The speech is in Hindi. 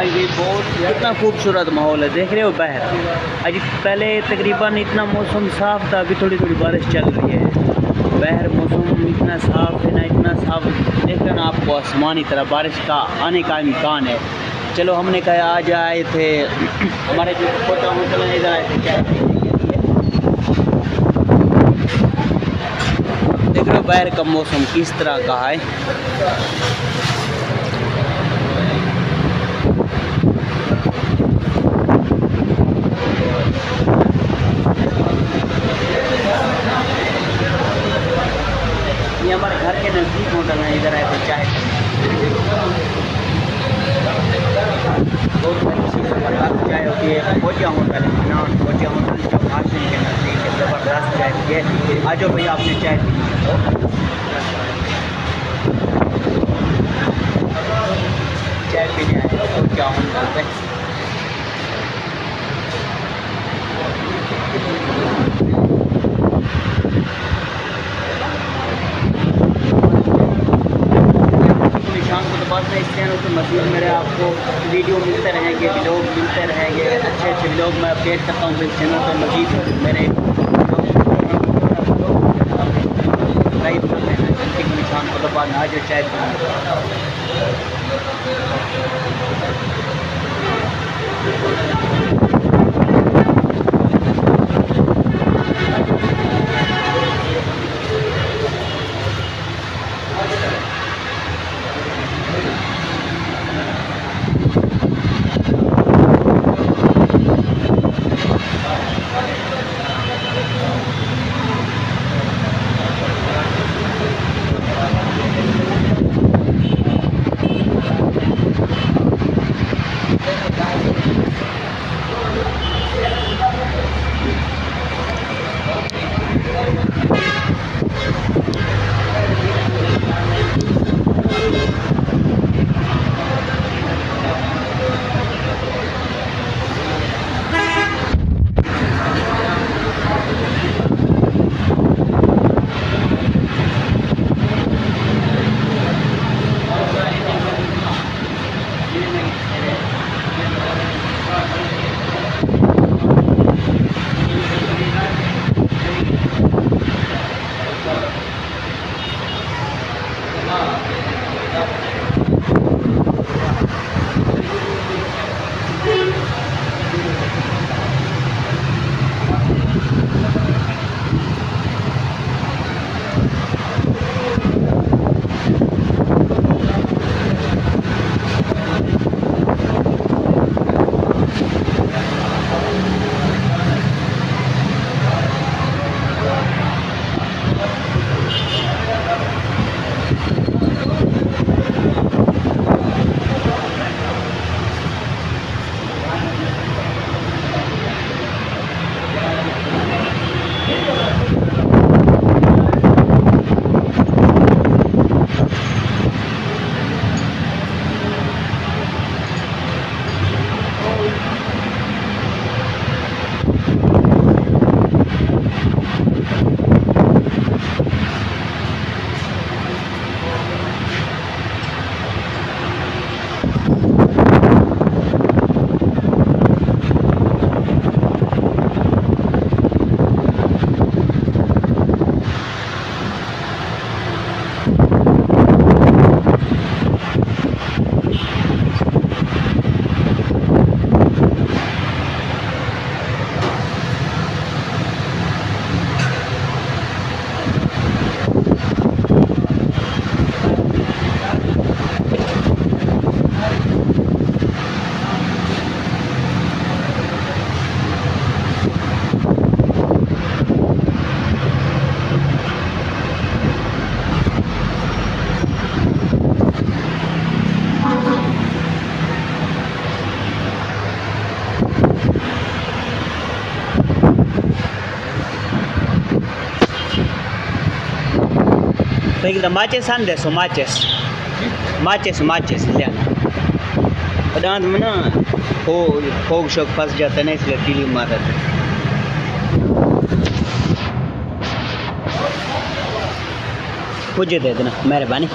भाई भी बहुत कितना खूबसूरत माहौल है, देख रहे हो बाहर। अभी पहले तकरीबन इतना मौसम साफ़ था, अभी थोड़ी थोड़ी बारिश चल रही है। बाहर मौसम इतना साफ़ है ना, इतना साफ़ देख रहे ना आपको, आसमानी तरह बारिश का आने का इम्कान है। चलो हमने कहा आज आए थे हमारे जो छोटा होटल है, इधर आए थे चाय पीने के लिए। देख रहे हो बाहर का मौसम किस तरह का है। ये हमारे घर के नज़दीक होटल है, इधर आए थे चाय बहुत अच्छी ज़बरदस्त चाय होती है। खोजिया होटल है ना, खोजिया होटल जो भाषण के नज़दीक है, ज़बरदस्त चाय होती है। आ जाओ भैया आपने चाय पी हो, चाय पीने आए खोजिया होटल पे। इस चैनल पर मज़ीद मेरे आपको वीडियो मिलते रहेंगे, व्लॉग मिलते रहेंगे, अच्छे अच्छे व्लॉग मैं अपडेट करता हूँ इस चैनल पर। मज़ीद मेरे सब्सक्राइब कर लेना, घंटी के निशान को दबाना। आज चाय Baik, matches ande so matches लेना। दांत में ना फोक शोक फंस जाता है ना, इसलिए तीली मार रहे थे। मुझे दे देना मेहरबानी।